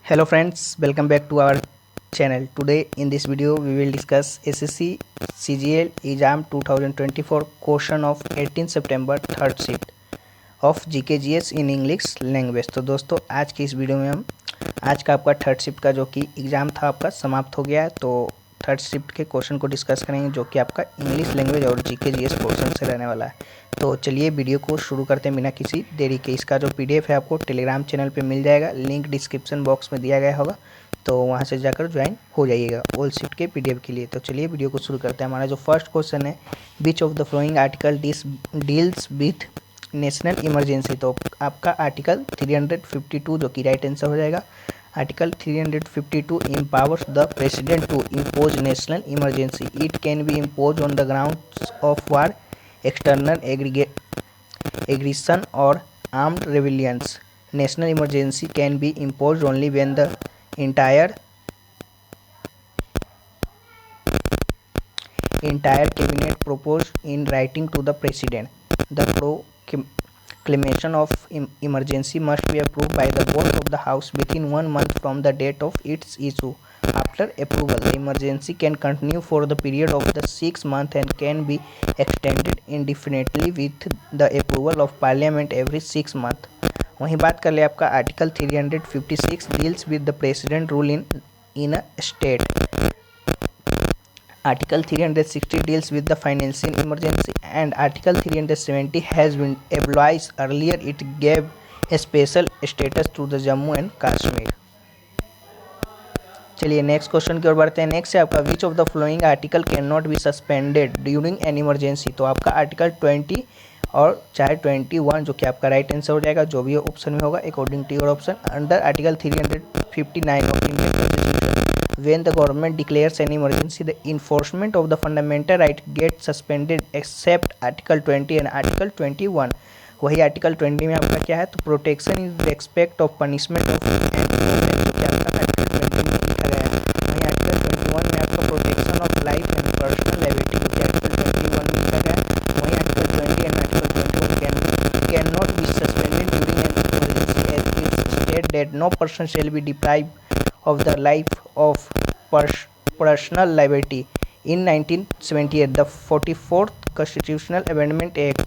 Hello friends, welcome back to our channel. Today in this video we will discuss SSC CGL exam 2024 question of 18 September third shift of GKGS in English language. तो दोस्तों आज की इस video में हम आज का आपका थर्ड शिफ्ट का जो कि एग्ज़ाम था आपका समाप्त हो गया है, तो थर्ड शिफ्ट के क्वेश्चन को डिस्कस करेंगे जो कि आपका इंग्लिश लैंग्वेज और GKGS पोर्शन से रहने वाला है। तो चलिए वीडियो को शुरू करते हैं बिना किसी देरी के। इसका जो PDF है आपको टेलीग्राम चैनल पे मिल जाएगा, लिंक डिस्क्रिप्शन बॉक्स में दिया गया होगा, तो वहाँ से जाकर ज्वाइन हो जाइएगा ऑल शिफ्ट के PDF के लिए। तो चलिए वीडियो को शुरू करते हैं। हमारा जो फर्स्ट क्वेश्चन है, विच of the following article deals with national emergency. तो आपका आर्टिकल 352 जो कि राइट आंसर हो जाएगा। Article 352 empowers the president to impose national emergency. It can be imposed on the grounds of war, external aggression or armed rebellions. National emergency can be imposed only when the entire cabinet proposed in writing to the president. The proclamation of emergency must be approved by the both of the house within 1 month from the date of its issue. After approval, the emergency can continue for the period of the 6 months and can be extended indefinitely with the approval of parliament every 6 months. वहीं बात कर ले आपका article 356 deals with the president rule in a state. Article 360 deals with the financial emergency and Article 370 has been abolished earlier. It gave a special status to the Jammu and Kashmir. चलिए next question की ओर बढ़ते हैं। Next है आपका विच of the flowing article can not be suspended during an emergency. तो आपका article 20 और चाहे 21 जो कि आपका राइट आंसर हो जाएगा, जो भी ऑप्शन में होगा according to your option. Under article 359 of Indian constitution, when the government declares an emergency, the enforcement of the fundamental right gets suspended except Article 20 and Article 21. वही आर्टिकल 20 में आपका क्या है, तो protection in respect of punishment of जो कि आपका article 20 में लिखा गया है। वहीं आर्टिकल 21 में आपका protection of life and personal liability जो कि आर्टिकल 21 में लिखा गया है। वहीं article 20 and article 21 can not be suspended during an emergency as it state that no person shall be deprived of the life of personal liability. In 1978, the 44th Constitutional Amendment Act,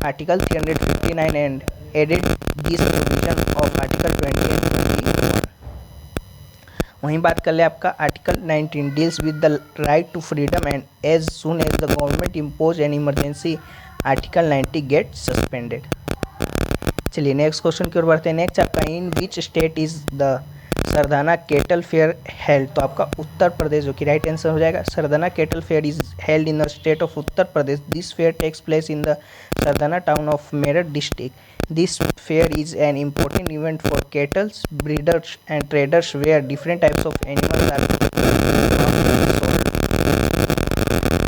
Article 359, and added this provision of Article 20 and 21. वहीं बात कर ले आपका article 19 deals with the right to freedom and as soon as the government impose an emergency, article 90 get suspended. चलिए next question की ओर बढ़ते हैं। नेक्स्ट आपका in which state is the सरदाना केटल फेयर हेल्ड। तो आपका उत्तर प्रदेश जो कि राइट आंसर हो जाएगा। Sardhana cattle fair is held in the state of Uttar Pradesh. This fair takes place in the Sardhana town of Meerut district. This fair is an important event for cattles breeders and traders where different types of animals are sold.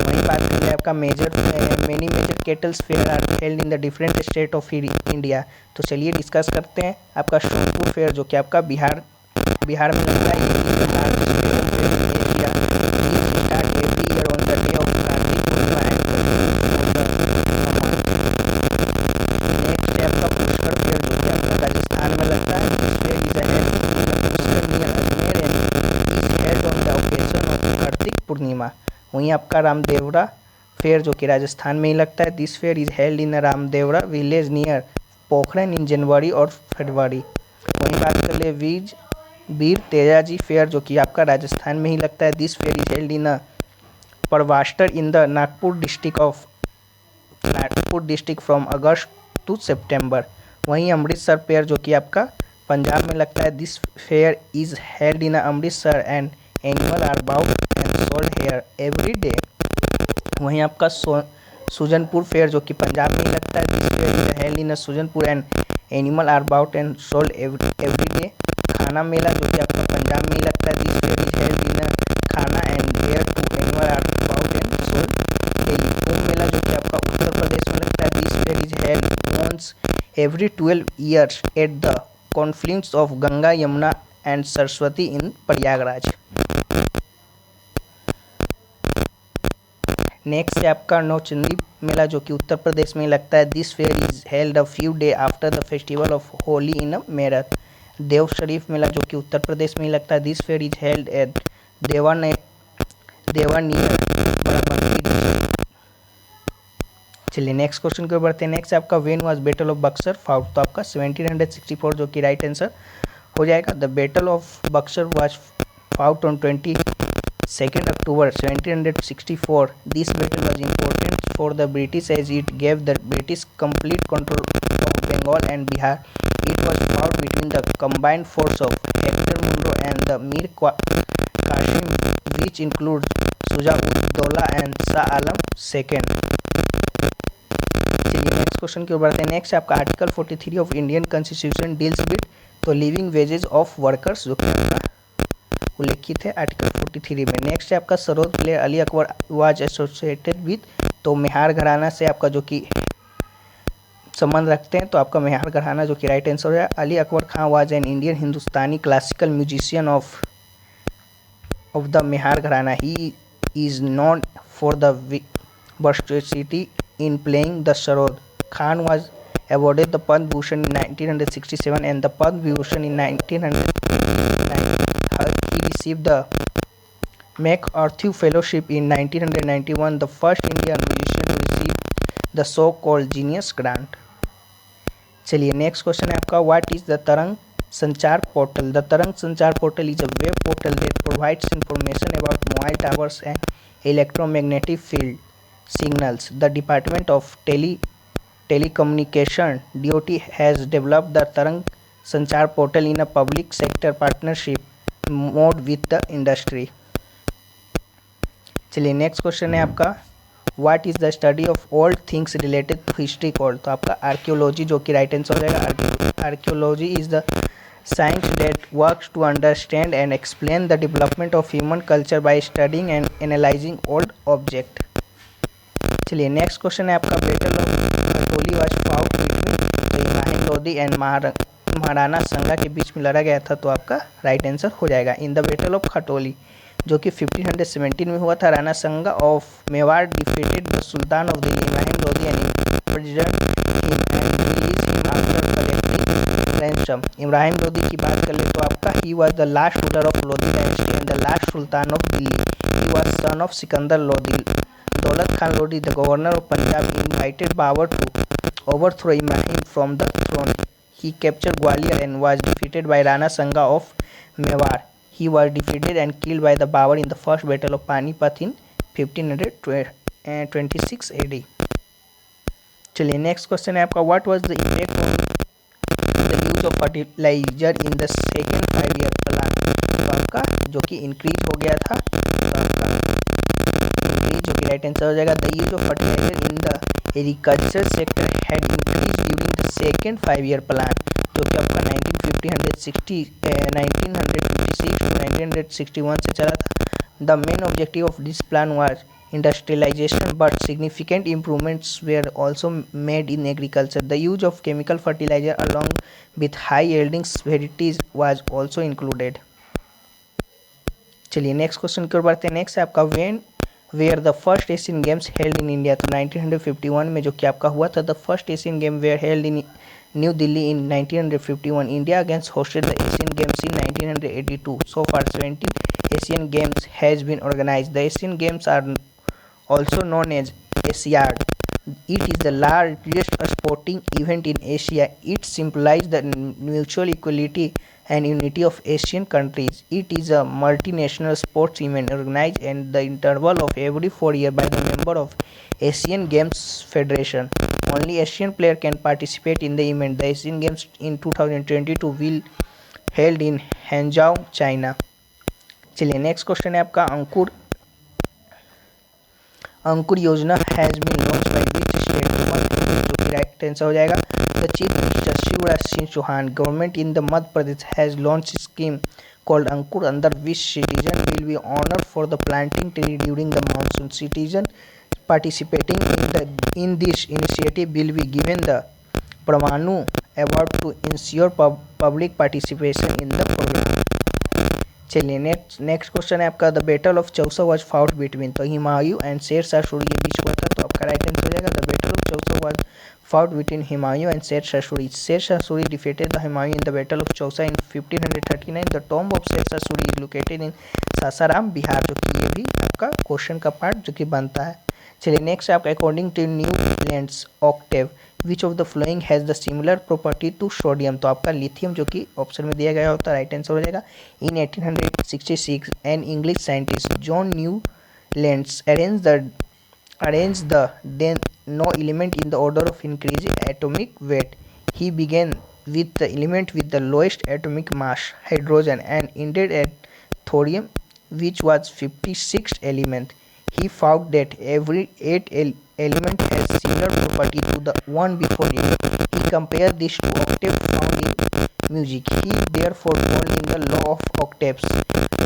वहीं बात करें आपका many major cattles fair are held in the different state of India. तो चलिए discuss करते हैं आपका शोधपुर fair जो कि आपका बिहार में लगता है। नेक्स्ट है आपका पुष्कर फेयर जो कि आपका राजस्थान में लगता है। कार्तिक पूर्णिमा। वहीं आपका रामदेवरा फेयर जो कि राजस्थान में ही लगता है। This fair is held in Ramdevra village near Pokhran in January और फरवरी। वहीं बात कर ले वीर तेजाजी फेयर जो कि आपका राजस्थान में ही लगता है। This fair is held in परवास्टर in the Nagpur district from August to September. वहीं अमृतसर फेयर जो कि आपका पंजाब में लगता है। This fair is held in Amritsar and animal are bought and sold here every day. वहीं आपका सुजनपुर फेयर जो कि पंजाब में ही लगता है। This fair is held in Sujanpur and animal are bought and sold every day. Khanna मेला जो कि आपका पंजाब में ही लगता है। This fair is held in Khanna and there too animal are bought and sold daily. Kumbh मेला जो कि आपका उत्तर प्रदेश में लगता है। This fair is held once every 12 years at the confluence of Ganga Yamuna and Saraswati in Prayagraj. Next है आपका नौचंदी मेला जो कि उत्तर प्रदेश में लगता है। This fair is held a few day after the festival of Holi in Meerut. Dewa Sharif मेला जो कि उत्तर प्रदेश में ही लगता है। This fair is held at देवानियर बाराबंकी डिस्ट्रिक्ट। चलिए नेक्स्ट क्वेश्चन की ओर बढ़ते हैं। नेक्स्ट आपका when was battle of Buxar fought, तो आपका 1764 जो कि राइट आंसर हो जाएगा। The battle of Buxar was fought on 22nd October 1764. This battle was important for the British as it gave the British complete control of Bengal and Bihar. It was fought between the combined force of Hector Munro and the Mir Qasim, which includes Shuja-ud-Dowla and Shah Alam II. चलिए next question की ओर बढ़ते हैं। Next आपका article 43 of Indian constitution deals with, तो living wages of workers जो कि आपका उल्लेखित है आर्टिकल 43 में। नेक्स्ट है आपका sarod player Ali Akbar was associated with, तो मेहार घराना से आपका जो कि संबंध रखते हैं, तो आपका मेहार घराना जो कि राइट आंसर है। Ali Akbar Khan was an Indian Hindustani classical musician of the Maihar gharana. He is known for the versatility in playing the sarod. Khan was awarded the Padma Bhushan in 1967 and the Padma Vibhushan in 1989. He received the MacArthur Fellowship in 1991, the first Indian musician to receive the so-called Genius Grant. चलिए next question है आपका what is the तरंग संचार portal. The तरंग संचार portal is a web portal that provides information about mobile towers and electromagnetic field signals. The Department of Telecommunication (DOT) has developed the Tarang Sanchar portal in a public sector partnership mode with the industry. चलिए next question है आपका what is the study of old things related to history called, तो आपका archaeology जो कि right answer हो जाएगा। Archaeology is the science that works to understand and explain the development of human culture by studying and analyzing old objects. चलिए next question है आपका battle of Khatoli was fought between, तो Ibrahim Lodi and Maharana संगा के बीच में लड़ा गया था, तो आपका राइट आंसर हो जाएगा। इन द बैटल ऑफ खटोली जो कि 1517 में हुआ था, राणा संगा of Mewar defeated the sultan of Delhi Ibrahim Lodi and president him and release him after collecting ransom. Ibrahim Lodi की बात कर ले तो आपका he was the last ruler of Lodi dynasty and the last Sultan of Delhi. He was son of Sikandar Lodi. Daulat Khan Lodi, the governor of Punjab, invited Babur to overthrow Ibrahim from the throne. He captured Gwalior and was defeated by Rana Sanga of Mewar. He was defeated and killed by the Babur in the first battle of Panipat in 1526 AD. चलिए next question है आपका what was the effect of the use of fertiliser in the second 5-year plan, तो आपका जो कि increase हो गया था, तो आपका जो कि राइट आंसर हो जाएगा। The use of fertiliser in the agriculture sector had increase during the second 5-year plan, जो कि आपका 1956 to 1961 से चला था। The main objective of this plan was industrialization, but significant improvements were also made in agriculture. The use of chemical fertilizer along with high yielding varieties was also included. चलिए next question की ओर बढ़ते हैं। Next है आपका when were the first Asian games held in India, तो 1951 में जो कि आपका हुआ था। The first Asian game were held in new Delhi in 1951. India against hosted the Asian games in 1982. So far 17 Asian Games has been organized. The Asian Games are also known as Asiad. It is the largest sporting event in Asia. It symbolizes the mutual equality and unity of Asian countries. It is a multinational sports event organized at the interval of every 4 years by the member of Asian Games Federation. Only Asian player can participate in the event. The Asian Games in 2022 will held in Hangzhou, China. चलिए next question है आपका Ankur Yojana has been launch by which state, जो कि right answer हो जाएगा। The chief minister Shivraj Singh Chouhan government in the Madhya Pradesh has launch scheme called Ankur, under which citizen will be honored for the planting tree during the monsoon. Citizen participating in this initiative will be given the Pramanu Award to ensure public participation in the program. चलिए next question है आपका the battle of Chausa was fought between, तो Humayun and Sher Shah Suri के बीच हुआ था, तो आपका right answer हो जाएगा। The battle of Chausa was fought between Humayun and Sher Shah Suri. Sher Shah Suri defeated the Humayun in the Battle of Chausa in 1539. The tomb of Sher Shah Suri is located in Sasaram Bihar, जो कि ये भी आपका question का part जो कि बनता है। चलिए नेक्स्ट आपका according to Newlands octave which of the flowing has the similar property to sodium, तो आपका लिथियम जो कि ऑप्शन में दिया गया होता है, राइट आंसर हो जाएगा। इन 1866 an English scientist John Newlands arranged the then no element in the order of increasing atomic weight. He began with the element with the lowest atomic mass, hydrogen, and ended at thorium, which was 56th element. He found that every 8 element has similar property to the one before it. He compared this to octave found in music. He therefore called in the law of octaves.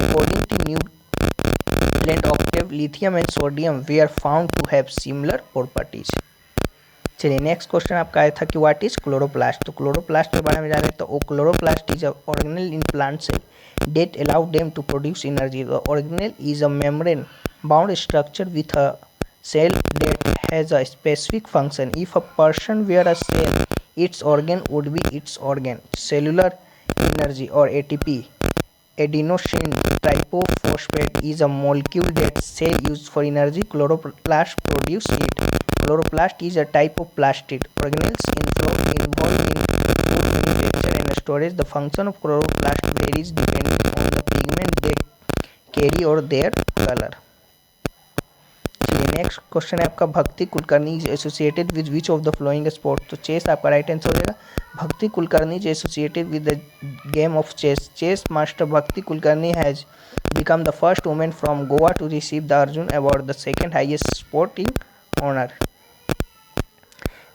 According to Newland octave, lithium and sodium were found to have similar properties. चलिए next question आपका आया था कि what is chloroplast, तो chloroplast के बारे में जान रहे तो chloroplast is a organelle in plant cell that allow them to produce energy. The organelle is a membrane bound structure with a cell that has a specific function. If a person were a cell, its organ would be its organ. Cellular energy or ATP. Adenosine triphosphate is a molecule that cell use for energy. Chloroplast produce it. Chloroplast is a type of plastid organelles involved in food manufacture and storage. The function of chloroplast varies depending on the pigment they carry or their color. Next question है आपका Bhakti Kulkarni is associated with which of the flowing sport, तो chess आपका right answer हो जाएगा। Bhakti Kulkarni is associated with the game of chess. Chess master Bhakti Kulkarni has become the first women from Goa to receive the Arjuna award, the second highest sporting honour.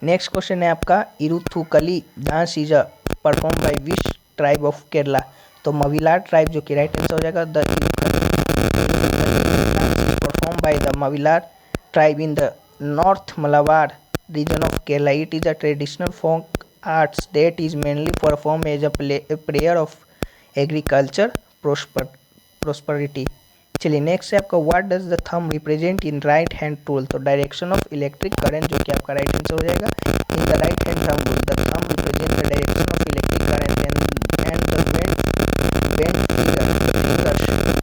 Next question है आपका Eruthukali dance is perform by which tribe of Kerala, तो मविलार tribe जो कि right answer हो जाएगा। The performed by the Mavilar tribe in the North Malabar region of Kerala. It is a traditional folk arts that is mainly performed as a prayer of agriculture prosperity. चलिए next है आपका what does the thumb represent in right hand rule, तो direction of electric current जो कि आपका right answer हो जाएगा। In the right hand thumb rule the thumb represent the direction of electric current and the bent fingers represent the direction of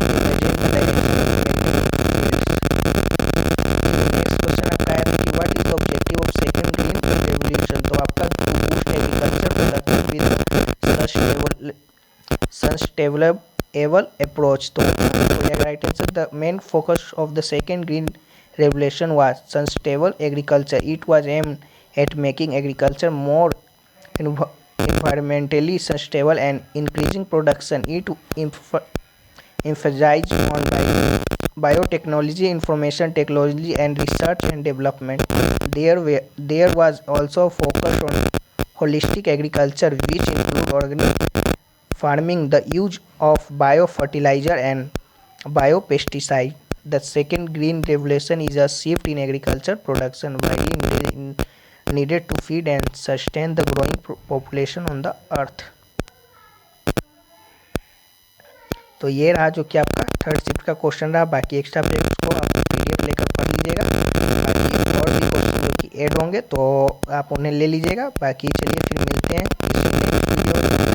sustainable approach, तो right answer. The main focus of the second green revolution was sustainable agriculture. It was aimed at making agriculture more environmentally sustainable and increasing production. It emphasized on biotechnology, information technology, and research and development. There was also focus on holistic agriculture, which include organic farming, the use of biofertilizer and biopesticide. The second green revolution is a shift in agriculture production, widely needed to feed and sustain the growing population on the earth. तो ये रहा जो कि आपका third shift का question रहा। बाकी extra papers को आप पीडीएफ लेकर पढ़ लीजिएगा। बाकी और भी क्वेश्चन जो कि ऐड होंगे तो आप उन्हें ले लीजिएगा। बाकी चलिए फिर मिलते हैं इस वीडियो में।